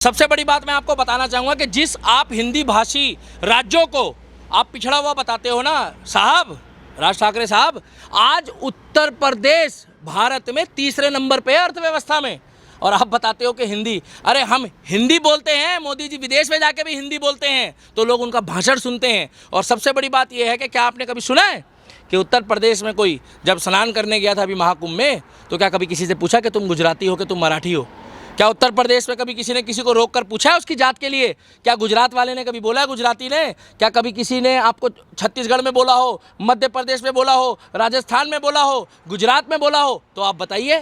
सबसे बड़ी बात मैं आपको बताना चाहूँगा कि जिस आप हिंदी भाषी राज्यों को आप पिछड़ा हुआ बताते हो ना साहब, राज ठाकरे साहब, आज उत्तर प्रदेश भारत में तीसरे नंबर पे है अर्थव्यवस्था में, और आप बताते हो कि हिंदी। अरे हम हिंदी बोलते हैं, मोदी जी विदेश में जाके भी हिंदी बोलते हैं तो लोग उनका भाषण सुनते हैं। और सबसे बड़ी बात यह है कि क्या आपने कभी सुना है कि उत्तर प्रदेश में कोई जब स्नान करने गया था अभी महाकुंभ में, तो क्या कभी किसी से पूछा कि तुम गुजराती हो कि तुम मराठी हो? क्या उत्तर प्रदेश में कभी किसी ने किसी को रोक कर पूछा है उसकी जात के लिए? क्या गुजरात वाले ने कभी बोला है, गुजराती ने? क्या कभी किसी ने आपको छत्तीसगढ़ में बोला हो, मध्य प्रदेश में बोला हो, राजस्थान में बोला हो, गुजरात में बोला हो? तो आप बताइए,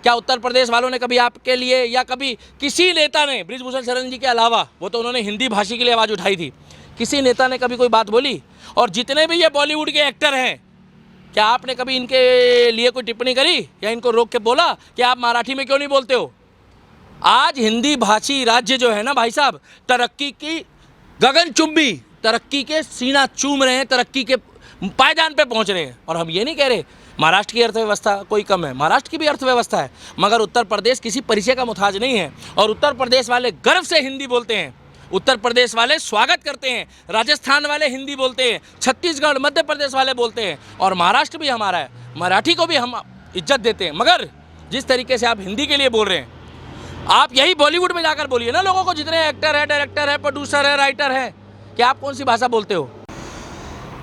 क्या उत्तर प्रदेश वालों ने कभी आपके लिए या कभी किसी नेता ने, बृजभूषण शरण जी के अलावा, वो तो उन्होंने हिंदी भाषी के लिए आवाज़ उठाई थी, किसी नेता ने कभी कोई बात बोली? और जितने भी ये बॉलीवुड के एक्टर हैं, क्या आपने कभी इनके लिए कोई टिप्पणी करी या इनको रोक के बोला कि आप मराठी में क्यों नहीं बोलते हो? आज हिंदी भाषी राज्य जो है ना भाई साहब, तरक्की की गगनचुंबी तरक्की के सीना चूम रहे हैं, तरक्की के पायदान पे पहुंच रहे हैं। और हम ये नहीं कह रहे महाराष्ट्र की अर्थव्यवस्था कोई कम है, महाराष्ट्र की भी अर्थव्यवस्था है, मगर उत्तर प्रदेश किसी परिचय का मुताज नहीं है। और उत्तर प्रदेश वाले गर्व से हिंदी बोलते हैं, उत्तर प्रदेश वाले स्वागत करते हैं, राजस्थान वाले हिंदी बोलते हैं, छत्तीसगढ़ मध्य प्रदेश वाले बोलते हैं, और महाराष्ट्र भी हमारा है, मराठी को भी हम इज्जत देते हैं। मगर जिस तरीके से आप हिंदी के लिए बोल रहे हैं, आप यही बॉलीवुड में जाकर बोलिए ना लोगों को, जितने एक्टर है, डायरेक्टर है, प्रोड्यूसर है, राइटर है, कि आप कौन सी भाषा बोलते हो?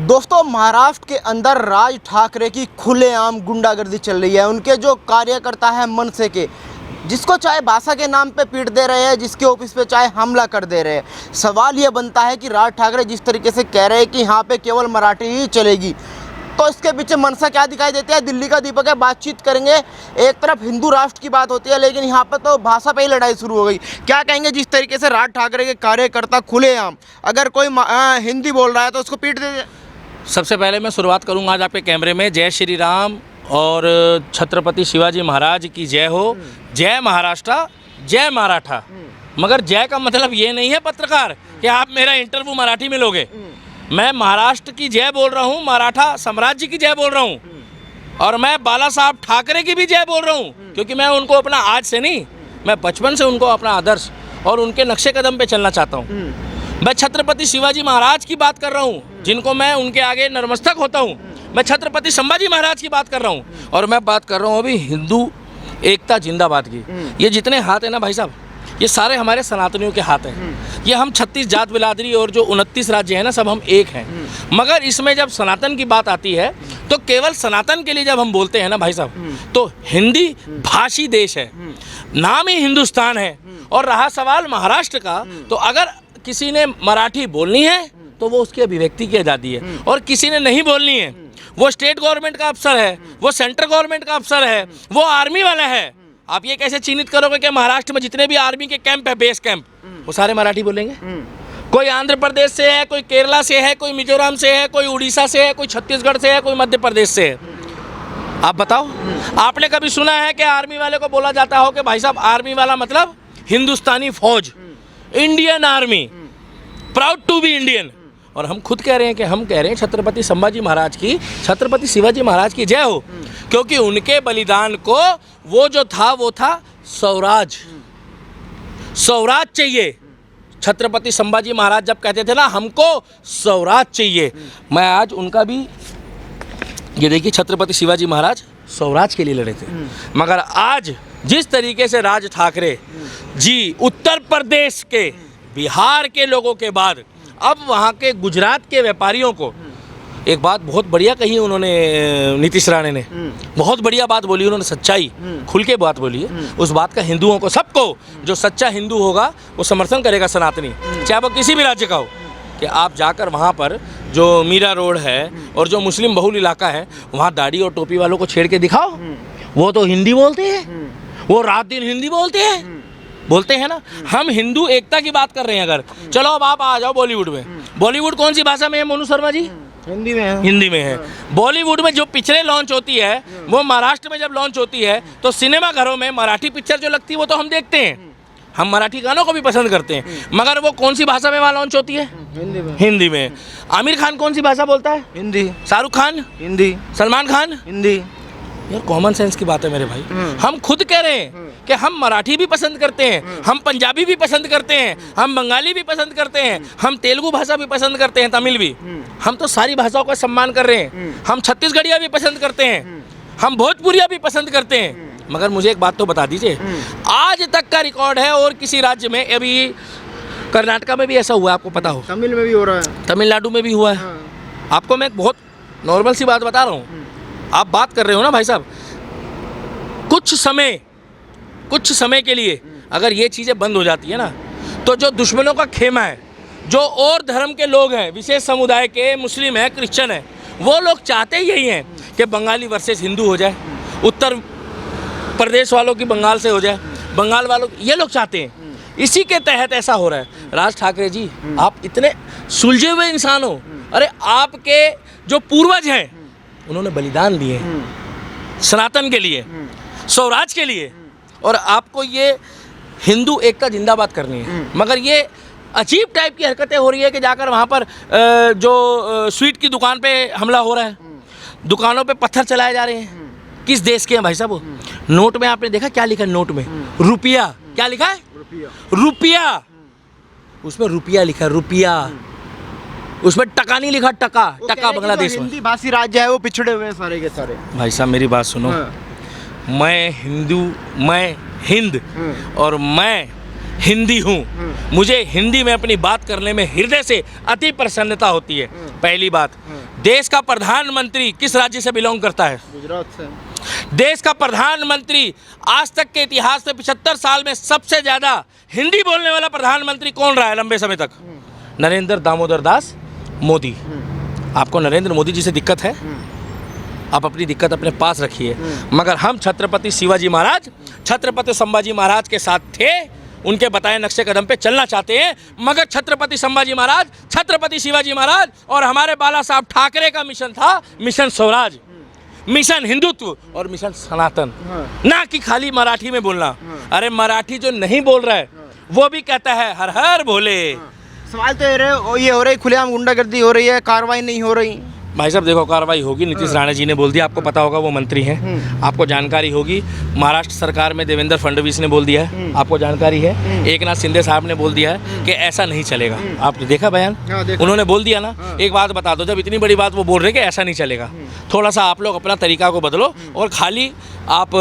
दोस्तों, महाराष्ट्र के अंदर राज ठाकरे की खुलेआम गुंडागर्दी चल रही है। उनके जो कार्यकर्ता हैं मनसे के, जिसको चाहे भाषा के नाम पे पीट दे रहे हैं, जिसके ऑफिस पे चाहे हमला कर दे रहे हैं। सवाल ये बनता है कि राज ठाकरे जिस तरीके से कह रहे हैं कि यहाँ पे केवल मराठी ही चलेगी, तो इसके पीछे मनसा क्या दिखाई देता है? दिल्ली का दीपक है, बातचीत करेंगे। एक तरफ हिंदू राष्ट्र की बात होती है, लेकिन यहाँ पर तो भाषा पे ही लड़ाई शुरू हो गई। क्या कहेंगे जिस तरीके से राज ठाकरे के कार्यकर्ता खुलेआम अगर कोई हिंदी बोल रहा है तो उसको पीट दे? सबसे पहले मैं शुरुआत करूँगा आज आपके कैमरे में, जय श्री राम और छत्रपति शिवाजी महाराज की जय हो, जय महाराष्ट्र, जय मराठा। मगर जय का मतलब ये नहीं है पत्रकार कि आप मेरा इंटरव्यू मराठी में लोगे। मैं महाराष्ट्र की जय बोल रहा हूँ, मराठा साम्राज्य की जय बोल रहा हूँ, और मैं बाला साहब ठाकरे की भी जय बोल रहा हूँ, क्योंकि मैं उनको अपना आज से नहीं, मैं बचपन से उनको अपना आदर्श और उनके नक्शे कदम पे चलना चाहता हूँ। मैं छत्रपति शिवाजी महाराज की बात कर रहा हूँ, जिनको मैं उनके आगे नतमस्तक होता हूँ। मैं छत्रपति संभाजी महाराज की बात कर रहा हूँ, और मैं बात कर रहा हूँ अभी हिंदू एकता जिंदाबाद की। ये जितने हाथ हैं ना भाई साहब, ये सारे हमारे सनातनियों के हाथ हैं। ये हम 36 जात बिरादरी और जो 29 राज्य हैं ना, सब हम एक हैं। मगर इसमें जब सनातन की बात आती है तो केवल सनातन के लिए जब हम बोलते हैं ना भाई साहब, तो हिंदी भाषी देश है, नाम ही हिंदुस्तान है। और रहा सवाल महाराष्ट्र का, तो अगर किसी ने मराठी बोलनी है तो वो उसकी अभिव्यक्ति की आज़ादी है, और किसी ने नहीं बोलनी है, वो स्टेट गवर्नमेंट का अफसर है, वो सेंट्रल गवर्नमेंट का अफसर है, वो आर्मी वाला है। आप ये कैसे चिन्हित करोगे कि महाराष्ट्र में जितने भी आर्मी के कैंप है, बेस कैंप, वो सारे मराठी बोलेंगे? कोई आंध्र प्रदेश से है, कोई केरला से है, कोई मिजोरम से है, कोई उड़ीसा से है, कोई छत्तीसगढ़ से है, कोई मध्य प्रदेश से है। आप बताओ, आपने कभी सुना है कि आर्मी वाले को बोला जाता हो कि भाई साहब आर्मी वाला मतलब हिंदुस्तानी फौज, Indian army, proud to be Indian? और हम खुद कह रहे हैं कि हम कह रहे हैं छत्रपति संभाजी महाराज की, छत्रपति शिवाजी महाराज की जय हो, क्योंकि उनके बलिदान को वो जो था वो था स्वराज। स्वराज चाहिए। छत्रपति संभाजी महाराज जब कहते थे ना हमको स्वराज चाहिए, मैं आज उनका भी, ये देखिए छत्रपति शिवाजी महाराज स्वराज के लिए लड़े थे। मगर आज जिस तरीके से राज ठाकरे जी उत्तर प्रदेश के, बिहार के लोगों के बाद अब वहाँ के गुजरात के व्यापारियों को एक बात बहुत बढ़िया कही उन्होंने, नीतीश राणे ने बहुत बढ़िया बात बोली उन्होंने, सच्चाई खुल के बात बोली है। उस बात का हिंदुओं को, सबको, जो सच्चा हिंदू होगा वो समर्थन करेगा सनातनी, चाहे वो किसी भी राज्य का हो, कि आप जाकर वहाँ पर जो मीरा रोड है और जो मुस्लिम बहुल इलाका है, वहाँ दाढ़ी और टोपी वालों को छेड़ के दिखाओ, वो तो हिंदी बोलते हैं, वो रात दिन हिंदी बोलते हैं ना। हम हिंदू एकता की बात कर रहे हैं। अगर चलो अब आप आ जाओ बॉलीवुड में, बॉलीवुड कौन सी भाषा में है मोनू शर्मा जी? हिंदी में है। हिंदी में है। बॉलीवुड में जो पिक्चरें लॉन्च होती है, वो महाराष्ट्र में जब लॉन्च होती है तो सिनेमा घरों में मराठी पिक्चर जो लगती है वो तो हम देखते हैं, हम मराठी गानों को भी पसंद करते हैं, मगर वो कौन सी भाषा में वहाँ लॉन्च होती है? हिंदी में। आमिर खान कौन सी भाषा बोलता है? हिंदी। शाहरुख खान हिंदी, सलमान खान हिंदी। यार कॉमन सेंस की बात है मेरे भाई। हम खुद कह रहे हैं कि हम मराठी भी पसंद करते हैं, हम पंजाबी भी पसंद करते हैं, हम बंगाली भी पसंद करते हैं, हम तेलुगु भाषा भी पसंद करते हैं, तमिल भी। हम तो सारी भाषाओं का सम्मान कर रहे हैं। हम छत्तीसगढ़िया भी पसंद करते हैं, हम भोजपुरिया भी पसंद करते हैं। मगर मुझे एक बात तो बता दीजिए, आज तक का रिकॉर्ड है और किसी राज्य में, अभी कर्नाटका में भी ऐसा हुआ है, आपको पता हो, तमिल में भी हो रहा है, तमिलनाडु में भी हुआ है। आपको मैं एक बहुत नॉर्मल सी बात बता रहा हूँ, आप बात कर रहे हो ना भाई साहब, कुछ समय के लिए अगर ये चीज़ें बंद हो जाती है ना, तो जो दुश्मनों का खेमा है, जो और धर्म के लोग हैं, विशेष समुदाय के, मुस्लिम है, क्रिश्चियन है, वो लोग चाहते यही हैं कि बंगाली वर्सेस हिंदू हो जाए, उत्तर प्रदेश वालों की बंगाल से हो जाए, बंगाल वालों, ये लोग चाहते हैं। इसी के तहत ऐसा हो रहा है। राज ठाकरे जी, आप इतने सुलझे हुए इंसान हो। अरे आपके जो पूर्वज हैं, उन्होंने बलिदान दिए सनातन के लिए, स्वराज के लिए, और आपको ये हिंदू एकता जिंदाबाद करनी है। मगर ये अजीब टाइप की हरकतें हो रही है कि जाकर वहाँ पर जो स्वीट की दुकान पे हमला हो रहा है, दुकानों पे पत्थर चलाए जा रहे हैं। किस देश के हैं भाई साहब वो? नोट में आपने देखा क्या लिखा है? नोट में रुपया, क्या लिखा है? रुपया। उसमें रुपया लिखा है, रुपया। उसमें टका नहीं लिखा, टका। टका बांग्लादेश में। हिंदी भाषी राज्य है वो पिछड़े हुए हैं सारे के सारे। भाई साहब मेरी बात सुनो, मैं हिंदू, मैं हिंद और मैं हिंदी हूँ। मुझे हिंदी में अपनी बात करने में हृदय से अति प्रसन्नता होती है। पहली बात, देश का प्रधानमंत्री किस राज्य से बिलोंग करता है? गुजरात से। देश का प्रधानमंत्री आज तक के इतिहास में 75 साल में सबसे ज़्यादा हिंदी बोलने वाला प्रधानमंत्री कौन रहा है लंबे समय तक? नरेंद्र दामोदर दास मोदी। आपको नरेंद्र मोदी जी से दिक्कत है? आप अपनी दिक्कत अपने पास रखिए। मगर हम छत्रपति शिवाजी महाराज, छत्रपति संभाजी महाराज के साथ थे, उनके बताए नक्शे कदम पे चलना चाहते हैं। मगर छत्रपति संभाजी महाराज, छत्रपति शिवाजी महाराज और हमारे बाला साहब ठाकरे का मिशन था मिशन स्वराज, मिशन हिंदुत्व और मिशन सनातन। ना कि खाली मराठी में बोलना। अरे मराठी जो नहीं बोल रहा है वो भी कहता है हर हर भोले। सवाल तो ये हो रही, खुलेआम गुंडागर्दी हो रही है, कार्रवाई नहीं हो रही। भाई साहब देखो, कार्रवाई होगी। नीतीश राणा जी ने बोल दिया, आपको पता होगा, वो मंत्री हैं, आपको जानकारी होगी। महाराष्ट्र सरकार में देवेंद्र फडणवीस ने बोल दिया है, आपको जानकारी है। एकनाथ शिंदे साहब ने बोल दिया है कि ऐसा नहीं चलेगा। आपने देखा बयान? उन्होंने बोल दिया ना। एक बात बता दो, जब इतनी बड़ी बात वो बोल रहे कि ऐसा नहीं चलेगा, थोड़ा सा आप लोग अपना तरीका को बदलो और खाली आप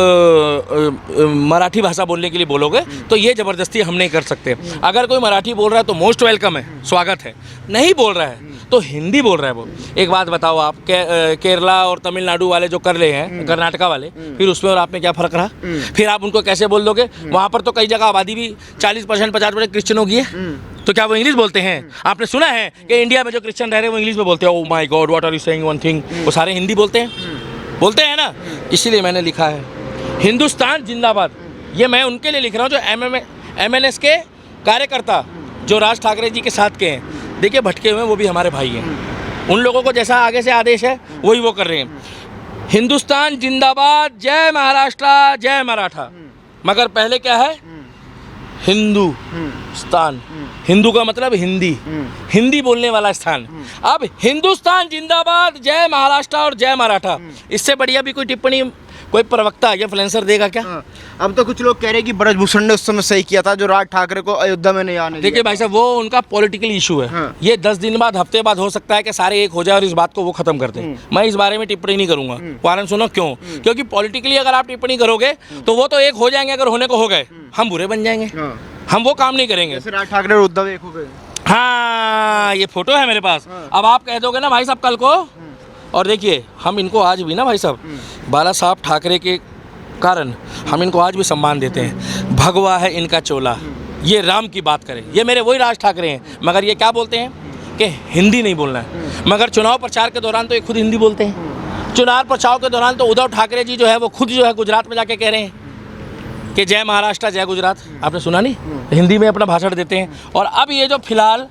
मराठी भाषा बोलने के लिए बोलोगे तो ये ज़बरदस्ती हम नहीं कर सकते। अगर कोई मराठी बोल रहा है तो मोस्ट वेलकम है, स्वागत है। नहीं बोल रहा है तो हिंदी बोल रहा है वो। एक बात बताओ आप, केरला और तमिलनाडु वाले जो कर रहे हैं, कर्नाटका वाले, फिर उसमें और आप में क्या फ़र्क रहा? फिर आप उनको कैसे बोल दोगे? वहाँ पर तो कई जगह आबादी भी 40% 50% क्रिश्चियन होगी है, तो क्या वो इंग्लिश बोलते हैं? आपने सुना है कि इंडिया में जो क्रिश्चियन रह रहे हैं वो इंग्लिश में बोलते हैं? Oh my God, what are you saying one thing. वो सारे हिंदी बोलते हैं ना। इसीलिए मैंने लिखा है हिंदुस्तान जिंदाबाद। ये मैं उनके लिए लिख रहा हूँ जो MNS के कार्यकर्ता जो राज ठाकरे जी के साथ के हैं। देखिए भटके हुए हैं, वो भी हमारे भाई हैं। उन लोगों को जैसा आगे से आदेश है वही वो कर रहे हैं। हिंदुस्तान जिंदाबाद, जय महाराष्ट्र, जय मराठा। मगर पहले क्या है? हिंदुस्तान। हिंदू का मतलब हिंदी, हिंदी बोलने वाला स्थान। अब हिंदुस्तान जिंदाबाद, जय महाराष्ट्र और जय मराठा। इससे बढ़िया भी कोई टिप्पणी कोई प्रवक्ता या फ्लुएंसर देगा क्या? अब तो कुछ लोग कह रहे हैं कि ब्रजभूषण ने उस समय सही किया था जो राज ठाकरे को अयोध्या में नहीं आने दिया। देखिए भाई साहब, वो उनका पॉलिटिकल इशू है। ये 10 दिन बाद, हफ्ते बाद हो सकता है कि सारे एक हो जाए और इस बात को वो खत्म कर दें। मैं इस बारे में टिप्पणी नहीं करूंगा। कारण सुनो क्यों? क्योंकि पॉलिटिकली अगर आप टिप्पणी करोगे तो वो तो एक हो जाएंगे, अगर होने को हो गए हम बुरे बन जाएंगे। हम वो काम नहीं करेंगे। जैसे राज ठाकरे और उद्धव एक हो गए। हाँ, ये फोटो है मेरे पास। अब आप कह दोगे ना भाई साहब कल को, और देखिए हम इनको आज भी ना भाई साहब, बाला साहब ठाकरे के कारण हम इनको आज भी सम्मान देते हैं। भगवा है इनका चोला, ये राम की बात करें। ये मेरे वही राज ठाकरे हैं। मगर ये क्या बोलते हैं कि हिंदी नहीं बोलना है। मगर चुनाव प्रचार के दौरान तो ये खुद हिंदी बोलते हैं। चुनाव प्रचार के दौरान तो उद्धव ठाकरे जी जो है वो खुद जो है गुजरात में जाके कह रहे हैं कि जय महाराष्ट्र, जय गुजरात। आपने सुना नहीं? हिंदी में अपना भाषण देते हैं। और अब ये जो फिलहाल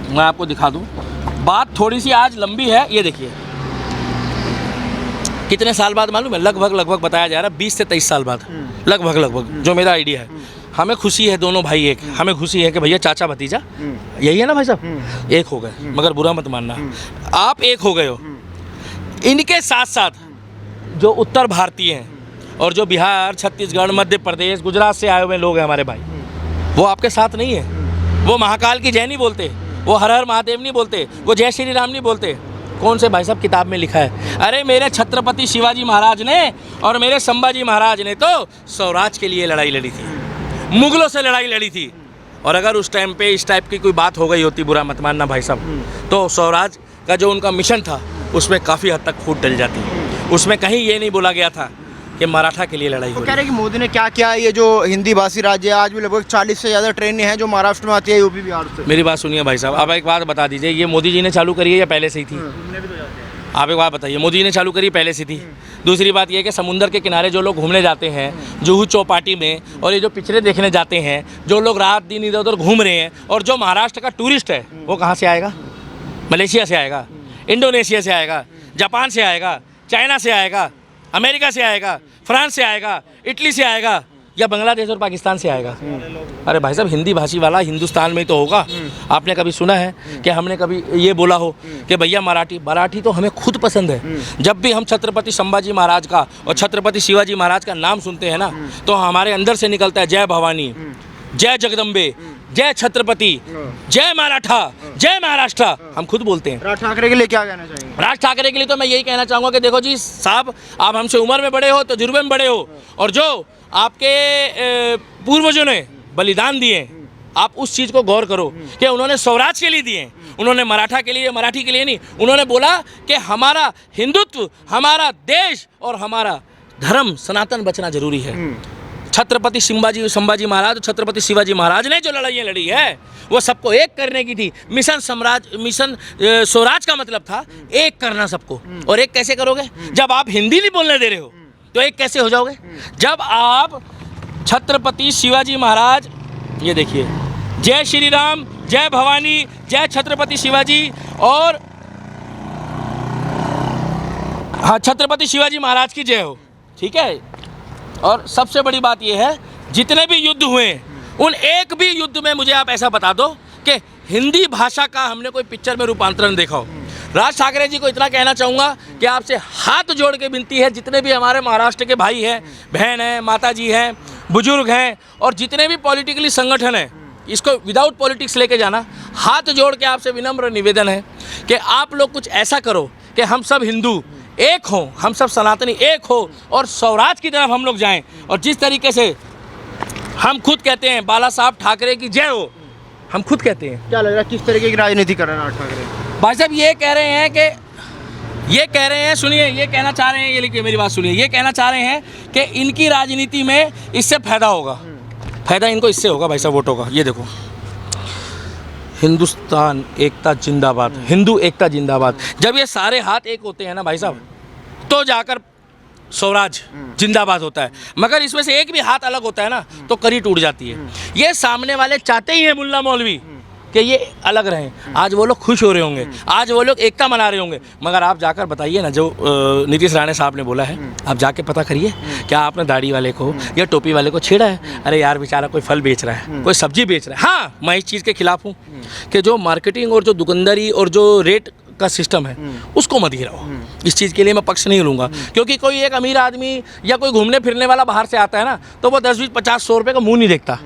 मैं आपको दिखा दूं, बात थोड़ी सी आज लंबी है। ये देखिए कितने साल बाद मालूम है? लगभग बताया जा रहा है 20 से 23 साल बाद, लगभग जो मेरा आइडिया है। हमें खुशी है, दोनों भाई एक। हमें खुशी है कि भैया चाचा भतीजा यही है ना भाई साहब, एक हो गए। मगर बुरा मत मानना, आप एक हो गए हो। इनके साथ साथ जो उत्तर भारतीय हैं और जो बिहार, छत्तीसगढ़, मध्य प्रदेश, गुजरात से आए हुए लोग हैं हमारे भाई, वो आपके साथ नहीं है। वो महाकाल की जय नहीं बोलते, वो हर हर महादेव नहीं बोलते, वो जय श्री राम नहीं बोलते। कौन से भाई साहब किताब में लिखा है? अरे मेरे छत्रपति शिवाजी महाराज ने और मेरे संभाजी महाराज ने तो स्वराज के लिए लड़ाई लड़ी थी, मुगलों से लड़ाई लड़ी थी। और अगर उस टाइम पे इस टाइप की कोई बात हो गई होती, बुरा मत मानना भाई साहब, तो स्वराज का जो उनका मिशन था उसमें काफ़ी हद तक फूट डल जाती। उसमें कहीं ये नहीं बोला गया था कि मराठा के लिए लड़ाई हो कह रहे हैं कि मोदी ने क्या किया? ये जो हिंदी भाषी राज्य है, आज भी लगभग 40 से ज़्यादा ट्रेनें हैं जो महाराष्ट्र में आती है, यूपी बिहार से। मेरी बात सुनिए भाई साहब, अब एक बात बता दीजिए, ये मोदी जी ने चालू करी है या पहले से ही थी? आप एक बात बताइए, मोदी जी ने चालू करी पहले से थी? दूसरी बात ये है कि समुंदर के किनारे जो लोग घूमने जाते हैं जुहू चौपाटी में, और ये जो पिक्चरें देखने जाते हैं, जो लोग रात दिन इधर उधर घूम रहे हैं, और जो महाराष्ट्र का टूरिस्ट है वो कहाँ से आएगा? मलेशिया से आएगा, इंडोनेशिया से आएगा, जापान से आएगा, चाइना से आएगा, अमेरिका से आएगा, फ्रांस से आएगा, इटली से आएगा, या बांग्लादेश और पाकिस्तान से आएगा? अरे भाई साहब, हिंदी भाषी वाला हिंदुस्तान में ही तो होगा। आपने कभी सुना है कि हमने कभी ये बोला हो कि भैया मराठी तो हमें खुद पसंद है। जब भी हम छत्रपति संभाजी महाराज का और छत्रपति शिवाजी महाराज का नाम सुनते हैं ना, तो हमारे अंदर से निकलता है जय भवानी, जय जगदम्बे, जय छत्रपति, जय मराठा, जय महाराष्ट्र, हम खुद बोलते हैं। राज ठाकरे के लिए क्या कहना चाहेंगे? राज ठाकरे के लिए तो मैं यही कहना चाहूँगा कि देखो जी साहब, आप हमसे उम्र में बड़े हो, तजुर्बे में बड़े हो, और जो आपके पूर्वजों ने बलिदान दिए, आप उस चीज़ को गौर करो कि उन्होंने स्वराज के लिए दिए, उन्होंने मराठा के लिए, मराठी के लिए नहीं। उन्होंने बोला कि हमारा हिंदुत्व, हमारा देश और हमारा धर्म सनातन बचना जरूरी है। छत्रपति संभाजी महाराज, छत्रपति शिवाजी महाराज ने जो लड़ाइयाँ लड़ी है वो सबको एक करने की थी। मिशन स्वराज का मतलब था एक करना सबको। और एक कैसे करोगे? जब आप हिंदी नहीं बोलने दे रहे हो तो एक कैसे हो जाओगे? जब आप छत्रपति शिवाजी महाराज, ये देखिए, जय श्री राम, जय भवानी, जय छत्रपति शिवाजी, और हाँ, छत्रपति शिवाजी महाराज की जय हो, ठीक है। और सबसे बड़ी बात यह है, जितने भी युद्ध हुए उन एक भी युद्ध में मुझे आप ऐसा बता दो कि हिंदी भाषा का हमने कोई पिक्चर में रूपांतरण देखा हो। राज ठाकरे जी को इतना कहना चाहूँगा कि आपसे हाथ जोड़ के विनती है, जितने भी हमारे महाराष्ट्र के भाई हैं, बहन हैं, माता जी हैं, बुजुर्ग हैं, और जितने भी पॉलिटिकली संगठन हैं, इसको विदाउट पॉलिटिक्स लेके जाना, हाथ जोड़ के आपसे विनम्र निवेदन है कि आप लोग कुछ ऐसा करो कि हम सब हिंदू एक हों, हम सब सनातनी एक हो, और स्वराज की तरफ हम लोग जाएं। और जिस तरीके से हम खुद कहते हैं बाला साहब ठाकरे की जय हो, हम खुद कहते हैं। क्या लग रहा है किस तरीके की राजनीति कर रहे हैं राज ठाकरे? भाई साहब ये कह रहे हैं, सुनिए, ये कहना चाह रहे हैं, ये लिखिए मेरी बात सुनिए, ये कहना चाह रहे हैं कि इनकी राजनीति में इससे फायदा होगा। फायदा इनको इससे होगा भाई साहब, वोटों का। ये देखो, हिंदुस्तान एकता जिंदाबाद, हिंदू एकता जिंदाबाद। जब ये सारे हाथ एक होते हैं ना भाई साहब, तो जाकर स्वराज जिंदाबाद होता है। मगर इसमें से एक भी हाथ अलग होता है ना, तो कड़ी टूट जाती है। ये सामने वाले चाहते ही हैं मुल्ला मौलवी कि ये अलग रहें। आज वो लोग खुश हो रहे होंगे, आज वो लोग एकता मना रहे होंगे, मगर आप जाकर बताइए ना, जो नीतीश राणे साहब ने बोला है, आप जाके पता करिए, क्या आपने दाढ़ी वाले को या टोपी वाले को छेड़ा है? अरे यार, बेचारा कोई फल बेच रहा है, कोई सब्जी बेच रहा है। हाँ, मैं इस चीज़ के खिलाफ हूँ कि जो मार्केटिंग और जो दुकानदारी और जो रेट का सिस्टम है उसको मत गिराओ। इस चीज़ के लिए मैं पक्ष नहीं लूँगा, क्योंकि कोई एक अमीर आदमी या कोई घूमने फिरने वाला बाहर से आता है ना, तो वो 10, 20, 50, 100 रुपये का मुंह नहीं देखता।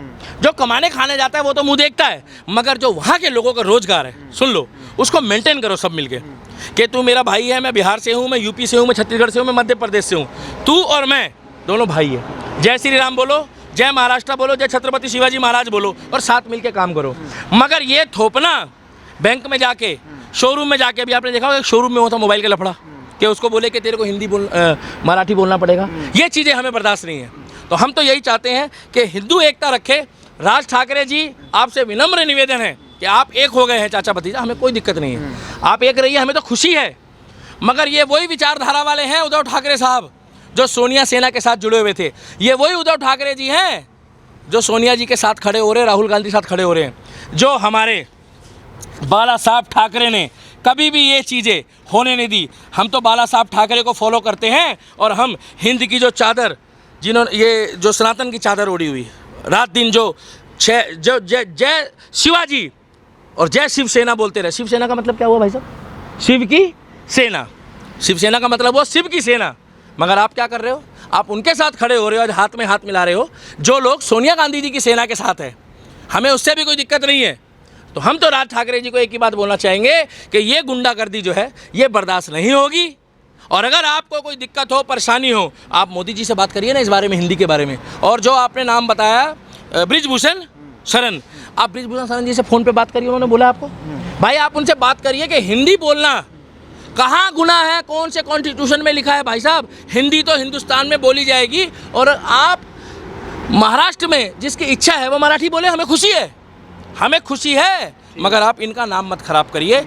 जो कमाने खाने जाता है वो तो मुंह देखता है, मगर जो वहाँ के लोगों का रोजगार है, सुन लो, उसको मेंटेन करो सब मिलके। कि तू मेरा भाई है, मैं बिहार से हूँ, मैं यूपी से हूँ, मैं छत्तीसगढ़ से हूँ, मैं मध्य प्रदेश से हूँ, तू और मैं दोनों भाई है। जय श्री राम बोलो, जय महाराष्ट्र बोलो, जय छत्रपति शिवाजी महाराज बोलो, और साथ मिल के काम करो। मगर ये थोपना बैंक में जाके, शोरूम में जाके, अभी आपने देखा होगा शोरूम में होता मोबाइल का लफड़ा, कि उसको बोले कि तेरे को हिंदी मराठी बोलना पड़ेगा, ये चीज़ें हमें बर्दाश्त नहीं है। तो हम तो यही चाहते हैं कि हिंदू एकता रखे। राज ठाकरे जी, आपसे विनम्र निवेदन है कि आप एक हो गए हैं चाचा भतीजा, हमें कोई दिक्कत नहीं है, आप एक रहिए, हमें तो खुशी है। मगर ये वही विचारधारा वाले हैं उद्धव ठाकरे साहब, जो सोनिया सेना के साथ जुड़े हुए थे। ये वही उद्धव ठाकरे जी हैं जो सोनिया जी के साथ खड़े हो रहे हैं, राहुल गांधी के साथ खड़े हो रहे हैं। जो हमारे बाला साहब ठाकरे ने कभी भी ये चीज़ें होने नहीं दी। हम तो बाला साहब ठाकरे को फॉलो करते हैं, और हम हिंद की जो चादर, जिन्होंने ये जो सनातन की चादर ओढ़ी हुई, रात दिन जो जय शिवाजी और जय शिवसेना बोलते रहे। शिवसेना का मतलब क्या हुआ भाई साहब? शिव की सेना। शिवसेना का मतलब वो शिव की सेना। मगर आप क्या कर रहे हो? आप उनके साथ खड़े हो रहे हो, आज हाथ में हाथ मिला रहे हो, जो लोग सोनिया गांधी जी की सेना के साथ है। हमें उससे भी कोई दिक्कत नहीं है। तो हम तो राज ठाकरे जी को एक ही बात बोलना चाहेंगे कि ये गुंडागर्दी जो है ये बर्दाश्त नहीं होगी। और अगर आपको कोई दिक्कत हो, परेशानी हो, आप मोदी जी से बात करिए ना इस बारे में, हिंदी के बारे में। और जो आपने नाम बताया बृजभूषण शरण, आप बृजभूषण शरण जी से फ़ोन पे बात करिए, उन्होंने बोला आपको। भाई आप उनसे बात करिए कि हिंदी बोलना कहाँ गुनाह है, कौन से कॉन्स्टिट्यूशन में लिखा है। भाई साहब, हिंदी तो हिंदुस्तान में बोली जाएगी, और आप महाराष्ट्र में जिसकी इच्छा है वो मराठी बोले, हमें खुशी है, हमें खुशी है, मगर आप इनका नाम मत खराब करिए।